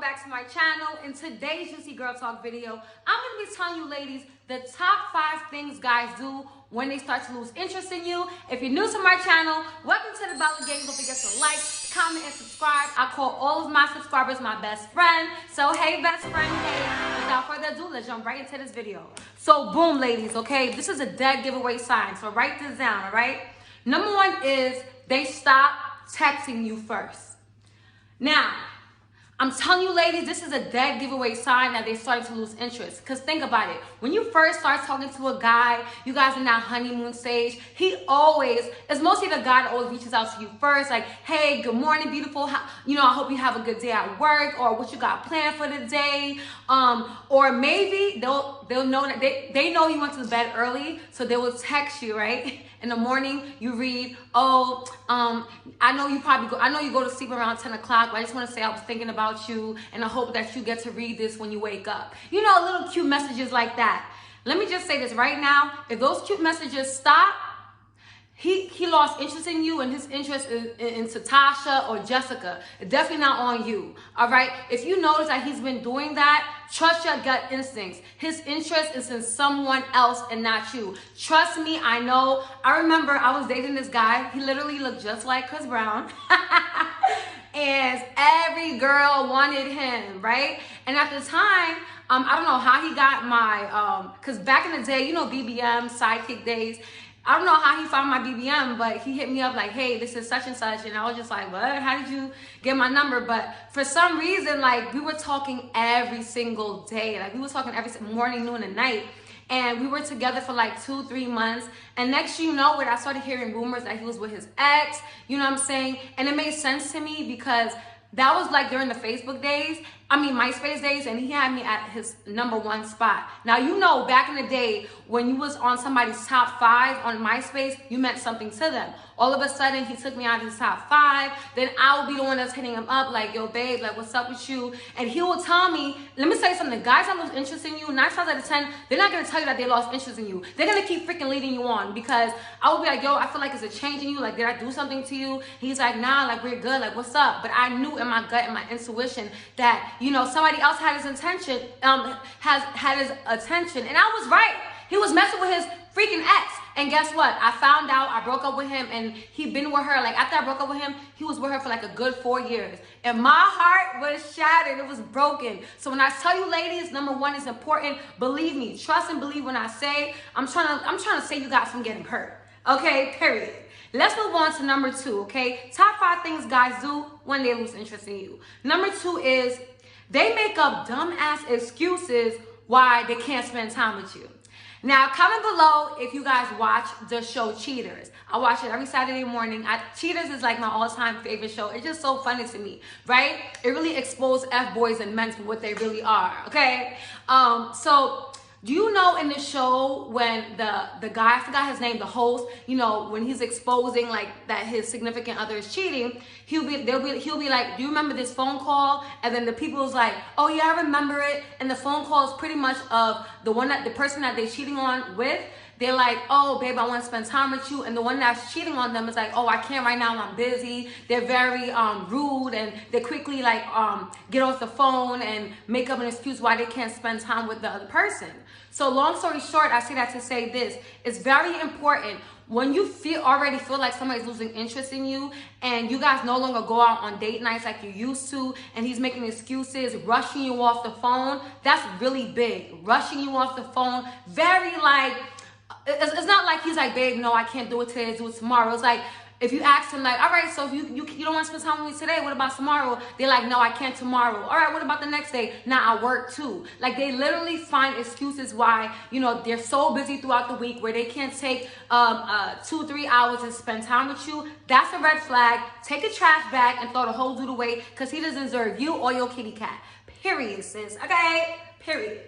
back to my channel. In today's Juicy Girl Talk video, I'm going to be telling you ladies the top 5 things guys do when they start to lose interest in you. If you're new to my channel, welcome to the BALDWIN gang. Don't forget to like, comment, and subscribe. I call all of my subscribers my best friend. So hey best friend, hey. Without further ado, let's jump right into this video. So boom ladies, okay, this is a dead giveaway sign. So write this down, all right? Number 1 is they stop texting you first. Now, I'm telling you ladies, this is a dead giveaway sign that they started to lose interest. Because think about it. When you first start talking to a guy, you guys in that honeymoon stage, he always, it's mostly the guy that always reaches out to you first. Like, hey, good morning, beautiful. I hope you have a good day at work, or what you got planned for the day. Or maybe they'll know that they know you went to bed early, so they will text you, right? In the morning, you read, I know you go to sleep around 10 o'clock, but I just want to say I was thinking about you, and I hope that you get to read this when you wake up. You know, little cute messages like that. Let me just say this right now. If those cute messages stop, he lost interest in you, and his interest in Tasha or Jessica. It's definitely not on you, all right? If you notice that he's been doing that, trust your gut instincts. His interest is in someone else and not you. Trust me, I know. I remember I was dating this guy. He literally looked just like Chris Brown. And every girl wanted him, right? And at the time, I don't know how he got my, because back in the day, you know, BBM, sidekick days, I don't know how he found my BBM, but he hit me up like, hey, this is such and such. And I was just like, what? How did you get my number? But for some reason, like, we were talking every single day. Like, we were talking every morning, noon, and night. And we were together for like 2-3 months. And next you know it, I started hearing rumors that he was with his ex. You know what I'm saying? And it made sense to me because that was like during the Facebook days. MySpace days, and he had me at his #1 spot. Now, you know, back in the day, when you was on somebody's top 5 on MySpace, you meant something to them. All of a sudden, he took me out of his top 5. Then I would be the one that's hitting him up like, yo, babe, like, what's up with you? And he will tell me, let me tell you something. Guys that lose interest in you, 9 times out of 10, they're not going to tell you that they lost interest in you. They're going to keep freaking leading you on, because I would be like, yo, I feel like it's a change in you. Like, did I do something to you? He's like, nah, like, we're good. Like, what's up? But I knew in my gut and my intuition that, you know, somebody else had his attention, had his attention. And I was right. He was messing with his freaking ex. And guess what? I found out, I broke up with him, and he'd been with her. Like, after I broke up with him, he was with her for like a good 4 years. And my heart was shattered. It was broken. So when I tell you ladies, #1 is important. Believe me, trust and believe when I say, I'm trying to save you guys from getting hurt. Okay, period. Let's move on to number 2, okay? Top 5 things guys do when they lose interest in you. Number 2 is they make up dumbass excuses why they can't spend time with you. Now, comment below if you guys watch the show Cheaters. I watch it every Saturday morning. Cheaters is like my all-time favorite show. It's just so funny to me, right? It really exposed F-boys and men for what they really are, okay? So do you know in the show when the guy, I forgot his name, the host, you know, when he's exposing like that his significant other is cheating, he'll be like, do you remember this phone call? And then the people was like, oh yeah, I remember it. And the phone call is pretty much of the person that they're cheating on with. They're like, oh, babe, I want to spend time with you. And the one that's cheating on them is like, oh, I can't right now, I'm busy. They're very rude, and they quickly like get off the phone and make up an excuse why they can't spend time with the other person. So long story short, I say that to say this. It's very important when you already feel like somebody's losing interest in you, and you guys no longer go out on date nights like you used to, and he's making excuses, rushing you off the phone. That's really big. Rushing you off the phone, very like, it's not like he's like, babe, no, I can't do it today, do it tomorrow. It's like, if you ask him like, all right, so if you don't want to spend time with me today, what about tomorrow? They're like, no, I can't tomorrow. All right, what about the next day? Nah, I work too. Like, they literally find excuses why, you know, they're so busy throughout the week where they can't take 2-3 hours to spend time with you. That's a red flag. Take a trash bag and throw the whole dude away, because he doesn't deserve you or your kitty cat. Period, sis. Okay? Period.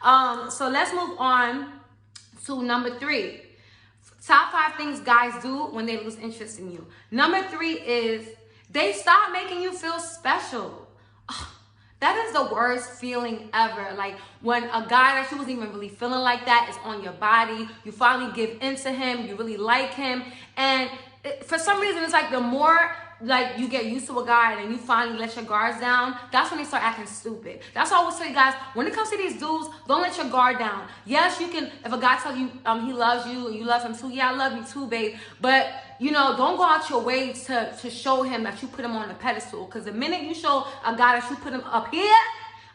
So let's move on to number 3. Top 5 things guys do when they lose interest in you. Number 3 is they stop making you feel special. That is the worst feeling ever. Like, when a guy that you wasn't even really feeling like that is on your body, you finally give in to him, you really like him, and for some reason it's like the more like you get used to a guy and then you finally let your guards down, that's when they start acting stupid. That's why I always tell you guys, when it comes to these dudes, don't let your guard down. Yes, you can, if a guy tells you he loves you and you love him too, yeah, I love you too, babe. But you know, don't go out your way to show him that you put him on a pedestal. Because the minute you show a guy that you put him up here,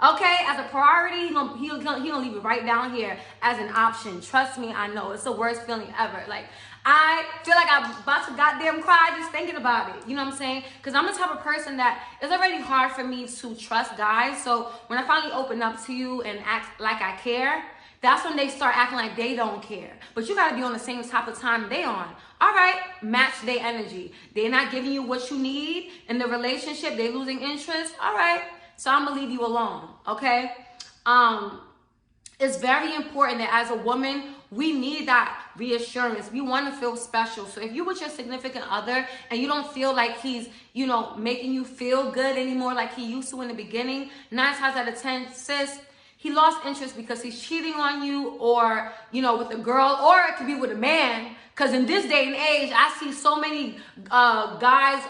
okay, as a priority, he'll leave it right down here as an option. Trust me, I know. It's the worst feeling ever. Like, I feel like I'm about to goddamn cry just thinking about it. You know what I'm saying? Because I'm the type of person that it's already hard for me to trust guys. So when I finally open up to you and act like I care, that's when they start acting like they don't care. But you gotta be on the same type of time they on. All right, match their energy. They're not giving you what you need in the relationship. They're losing interest. All right, so I'm gonna leave you alone, okay? It's very important that as a woman, we need that reassurance. We want to feel special. So if you with your significant other and you don't feel like he's, you know, making you feel good anymore like he used to in the beginning, 9 times out of 10, sis, he lost interest because he's cheating on you, or, you know, with a girl, or it could be with a man. Because in this day and age, I see so many guys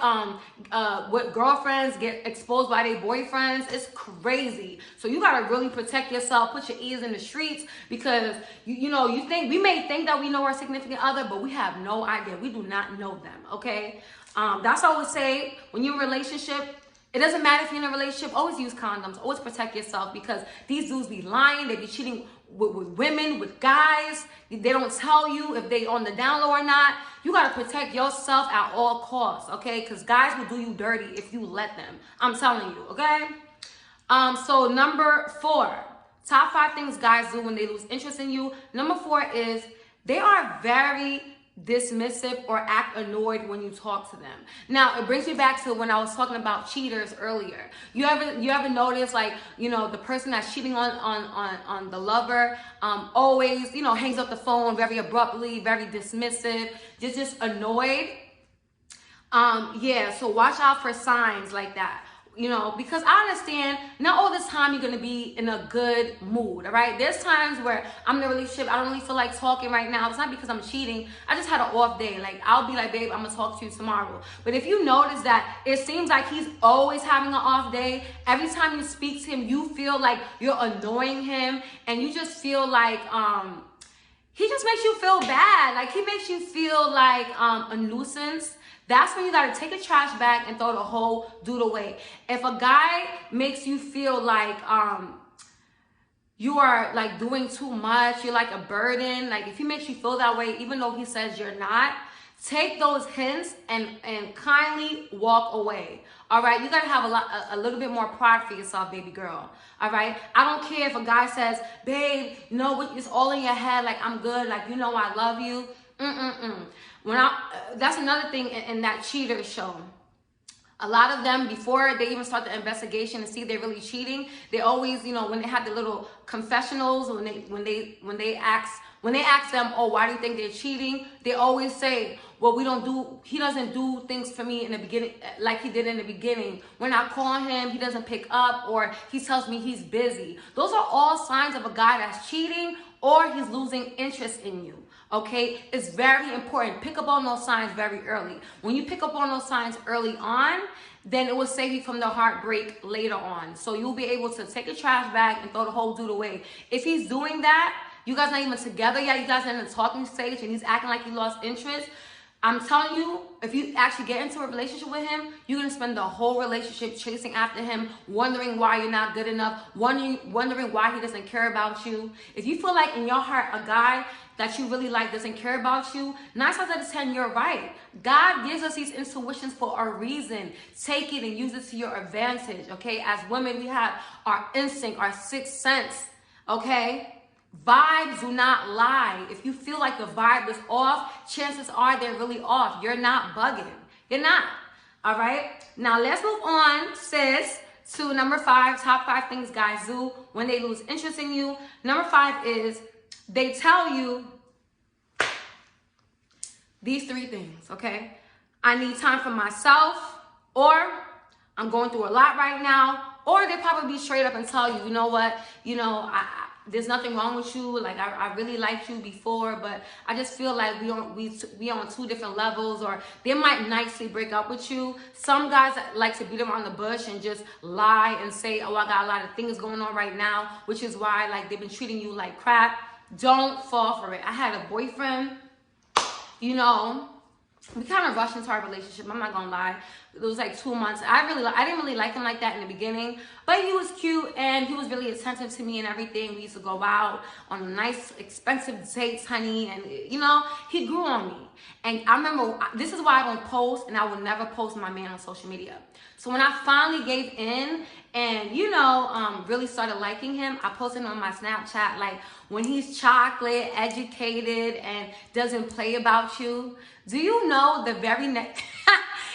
with girlfriends get exposed by their boyfriends. It's crazy. So you got to really protect yourself, put your ears in the streets, because, you know, we may think that we know our significant other, but we have no idea. We do not know them, okay? That's what I would say. When you're in a relationship, it doesn't matter if you're in a relationship, always use condoms. Always protect yourself, because these dudes be lying. They be cheating with women, with guys. They don't tell you if they on the down low or not. You got to protect yourself at all costs, okay? Because guys will do you dirty if you let them. I'm telling you, okay? So number 4, top 5 things guys do when they lose interest in you. Number 4 is they are very dismissive or act annoyed when you talk to them. Now, it brings me back to when I was talking about cheaters earlier. You ever notice, like, you know, the person that's cheating on the lover always, you know, hangs up the phone very abruptly, very dismissive, just annoyed. Yeah, so watch out for signs like that. You know, because I understand not all the time you're going to be in a good mood, all right? There's times where I'm in a relationship, I don't really feel like talking right now. It's not because I'm cheating. I just had an off day. Like, I'll be like, babe, I'm going to talk to you tomorrow. But if you notice that it seems like he's always having an off day, every time you speak to him, you feel like you're annoying him, and you just feel like he just makes you feel bad. Like, he makes you feel like a nuisance. That's when you got to take a trash bag and throw the whole dude away. If a guy makes you feel like you are like doing too much, you're like a burden, like if he makes you feel that way, even though he says you're not, take those hints and kindly walk away. All right, you got to have a little bit more pride for yourself, baby girl. All right, I don't care if a guy says, babe, you know, it's all in your head, like I'm good, like, you know, I love you. That's another thing in that cheater show. A lot of them, before they even start the investigation and see if they're really cheating, they always, you know, when they have the little confessionals, when they ask them, oh, why do you think they're cheating? They always say, well, he doesn't do things for me in the beginning like he did in the beginning. When I call him, he doesn't pick up, or he tells me he's busy. Those are all signs of a guy that's cheating, or he's losing interest in you. Okay, it's very important. Pick up on those signs very early. When you pick up on those signs early on, then it will save you from the heartbreak later on. So you'll be able to take a trash bag and throw the whole dude away. If he's doing that, you guys not even together yet, you guys are in the talking stage, and he's acting like he lost interest, I'm telling you, if you actually get into a relationship with him, you're going to spend the whole relationship chasing after him, wondering why you're not good enough, wondering why he doesn't care about you. If you feel like in your heart a guy that you really like doesn't care about you, 9 times out of 10, you're right. God gives us these intuitions for a reason. Take it and use it to your advantage, okay? As women, we have our instinct, our sixth sense, okay? Vibes do not lie. If you feel like the vibe is off, chances are they're really off. You're not bugging. You're not. All right? Now, let's move on, sis, to number 5, top 5 things guys do when they lose interest in you. Number 5 is they tell you these 3 things, okay? I need time for myself, or I'm going through a lot right now, or they probably be straight up and tell you, you know what, you know, there's nothing wrong with you. Like I really liked you before, but I just feel like we on two different levels, or they might nicely break up with you. Some guys like to beat around the bush and just lie and say, oh, I got a lot of things going on right now, which is why like they've been treating you like crap. Don't fall for it. I had a boyfriend, you know, we kind of rushed into our relationship. I'm not gonna lie. It was like 2 months. I didn't really like him like that in the beginning, but he was cute and he was really attentive to me and everything. We used to go out on nice, expensive dates, honey, and you know, he grew on me. And I remember, this is why I don't post, and I would never post my man on social media. So when I finally gave in and, you know, really started liking him, I posted on my Snapchat, like, when he's chocolate, educated, and doesn't play about you. Do you know the very next...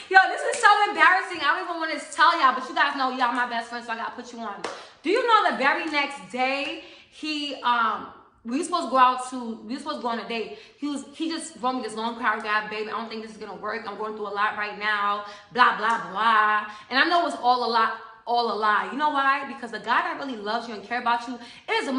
Yo, this is so embarrassing. I don't even want to tell y'all, but you guys know y'all my best friends, so I got to put you on. Do you know the very next day, we were supposed to go on a date. He just wrote me this long paragraph, baby, I don't think this is gonna work. I'm going through a lot right now, blah, blah, blah. And I know it's all a lie. You know why? Because the guy that really loves you and care about you, it doesn't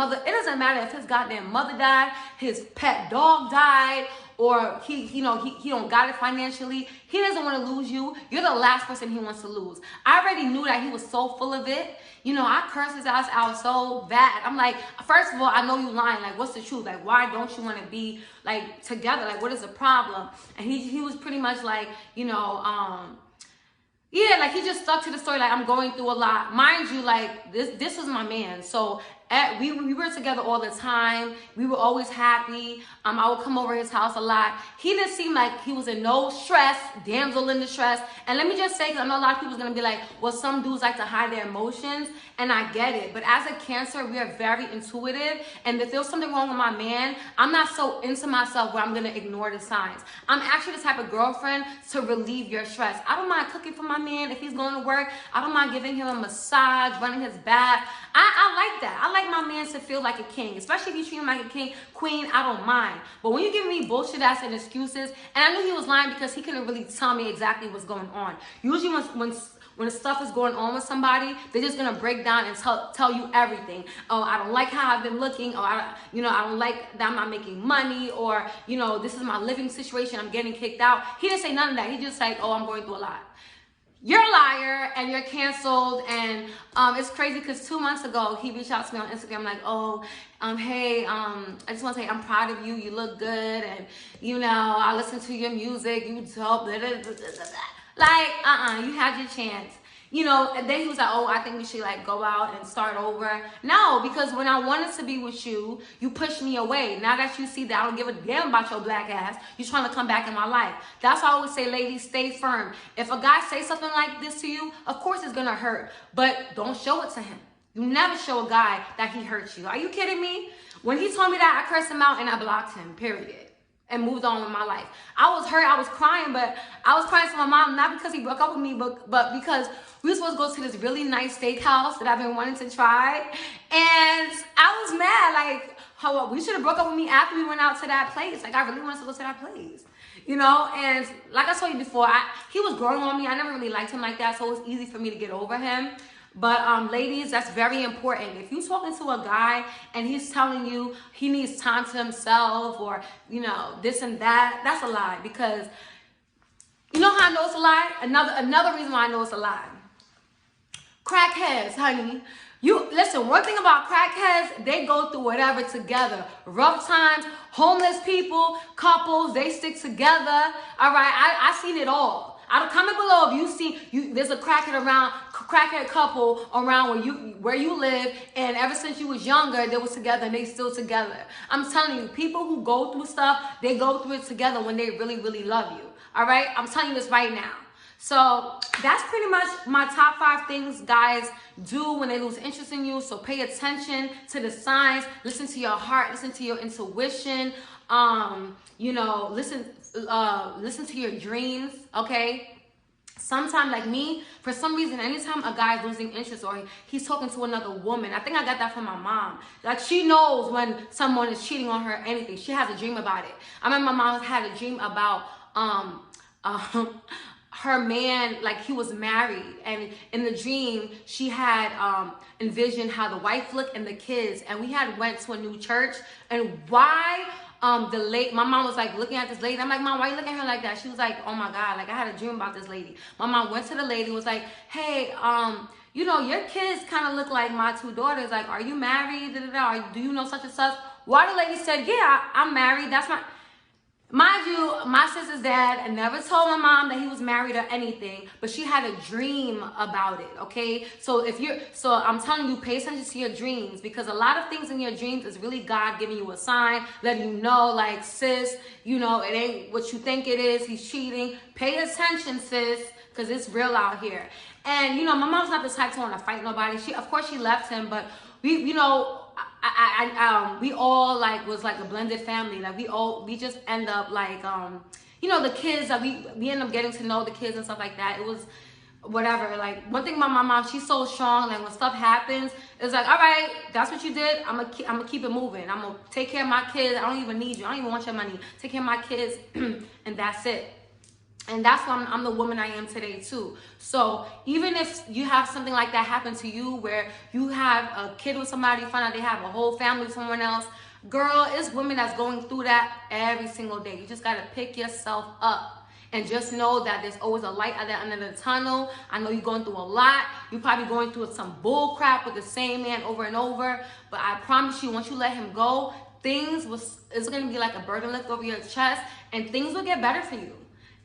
matter if his goddamn mother died, his pet dog died, or he don't got it financially. He doesn't want to lose you. You're the last person he wants to lose. I already knew that he was so full of it. You know, I cursed his ass out so bad. I'm like, first of all, I know you lying. Like, what's the truth? Like, why don't you want to be like together? Like, what is the problem? And he was pretty much like, you know, yeah, like he just stuck to the story. Like, I'm going through a lot. Mind you, like this was my man. So we were together all the time. We were always happy. I would come over his house a lot. He didn't seem like he was in no stress, damsel in distress. And let me just say, because I know a lot of people's gonna be like, well, some dudes like to hide their emotions, and I get it. But as a Cancer, we are very intuitive. And if there's something wrong with my man, I'm not so into myself where I'm gonna ignore the signs. I'm actually the type of girlfriend to relieve your stress. I don't mind cooking for my man if he's going to work. I don't mind giving him a massage, running his bath. I like that. I like my man to feel like a king, especially if you treat him like a king, queen. I don't mind. But when you give me bullshit ass and excuses, and I knew he was lying because he couldn't really tell me exactly what's going on. Usually when stuff is going on with somebody, they're just gonna break down and tell you everything. Oh, I don't like how I've been looking. Oh, I don't like that I'm not making money, or you know, this is my living situation. I'm getting kicked out. He didn't say none of that. He just said, oh, I'm going through a lot. You're a liar and you're canceled. And it's crazy because 2 months ago he reached out to me on Instagram like, oh, hey, I just want to say I'm proud of you. You look good, and you know, I listen to your music. You dope. Blah, blah, blah, blah, blah. Like, you had your chance. You know, and then he was like, oh, I think we should like go out and start over. No, because when I wanted to be with you, you pushed me away. Now that you see that I don't give a damn about your black ass, you're trying to come back in my life. That's why I always say, ladies, stay firm. If a guy says something like this to you, of course it's gonna hurt, but don't show it to him. You never show a guy that he hurts you. Are you kidding me? When he told me that, I cursed him out and I blocked him, period. And moved on with my life. I was hurt, I was crying, but I was crying to my mom, not because he broke up with me, but because we were supposed to go to this really nice steakhouse that I've been wanting to try. And I was mad, like, how we should have broke up with me after we went out to that place. Like, I really wanted to go to that place. You know, and like I told you before, he was growing on me. I never really liked him like that, so it was easy for me to get over him. But ladies, that's very important. If you're talking to a guy and he's telling you he needs time to himself, or you know, this and that, that's a lie. Because you know how I know it's a lie? Another reason why I know it's a lie. Crackheads, honey. You listen, one thing about crackheads, they go through whatever together. Rough times, homeless people, couples, they stick together. All right, I seen it all. Comment below if you see there's a crackhead couple around where you live, and ever since you was younger, they was together and they still together. I'm telling you, people who go through stuff, they go through it together when they really, really love you. All right, I'm telling you this right now. So that's pretty much my top 5 things guys do when they lose interest in you. So pay attention to the signs, listen to your heart, listen to your intuition. You know, listen to your dreams, okay? Sometimes, like me, for some reason, anytime a guy's losing interest or he's talking to another woman, I think I got that from my mom. Like, she knows when someone is cheating on her or anything. She has a dream about it. I remember my mom had a dream about her man, like he was married, and in the dream she had envisioned how the wife looked and the kids, and we had went to a new church. And why my mom was like looking at this lady. I'm like, Mom, why are you looking at her like that? She was like, oh my God, like I had a dream about this lady. My mom went to the lady and was like, hey, you know, your kids kind of look like my two daughters. Like, are you married? Or do you know such and such? Why the lady said, yeah, I'm married. That's my... Mind you, my sister's dad never told my mom that he was married or anything, but she had a dream about it, okay? So I'm telling you, pay attention to your dreams, because a lot of things in your dreams is really God giving you a sign, letting you know, like, sis, you know, it ain't what you think it is. He's cheating. Pay attention, sis, because it's real out here. And, you know, my mom's not the type to want to fight nobody. Of course, she left him, but we all like was like a blended family. Like we just end up like you know, the kids that we end up getting to know the kids and stuff like that. It was whatever. Like, one thing about my mom, she's so strong. Like, when stuff happens, it's like, all right, that's what you did. I'm gonna keep it moving. I'm gonna take care of my kids. I don't even need you. I don't even want your money. Take care of my kids, and that's it. And that's why I'm the woman I am today too. So even if you have something like that happen to you, where you have a kid with somebody, you find out they have a whole family with someone else, girl, it's women that's going through that every single day. You just gotta pick yourself up and just know that there's always a light at the end of the tunnel. I know you're going through a lot. You're probably going through some bull crap with the same man over and over. But I promise you, once you let him go, it's gonna be like a burden lift over your chest, and things will get better for you.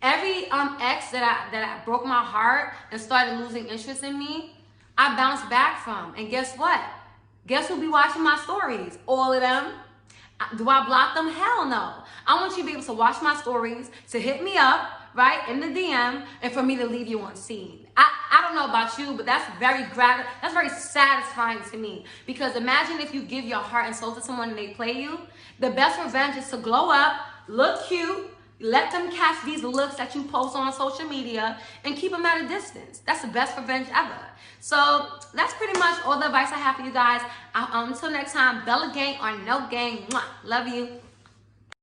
Every ex that I broke my heart and started losing interest in me, I bounced back from. And guess what? Guess who'll be watching my stories? All of them. Do I block them? Hell no. I want you to be able to watch my stories, to hit me up, right, in the DM, and for me to leave you unseen. I don't know about you, but that's very satisfying to me. Because imagine if you give your heart and soul to someone and they play you. The best revenge is to glow up, look cute, let them catch these looks that you post on social media, and keep them at a distance. That's the best revenge ever. So that's pretty much all the advice I have for you guys. Until next time, Bella gang or no gang. Mwah. Love you.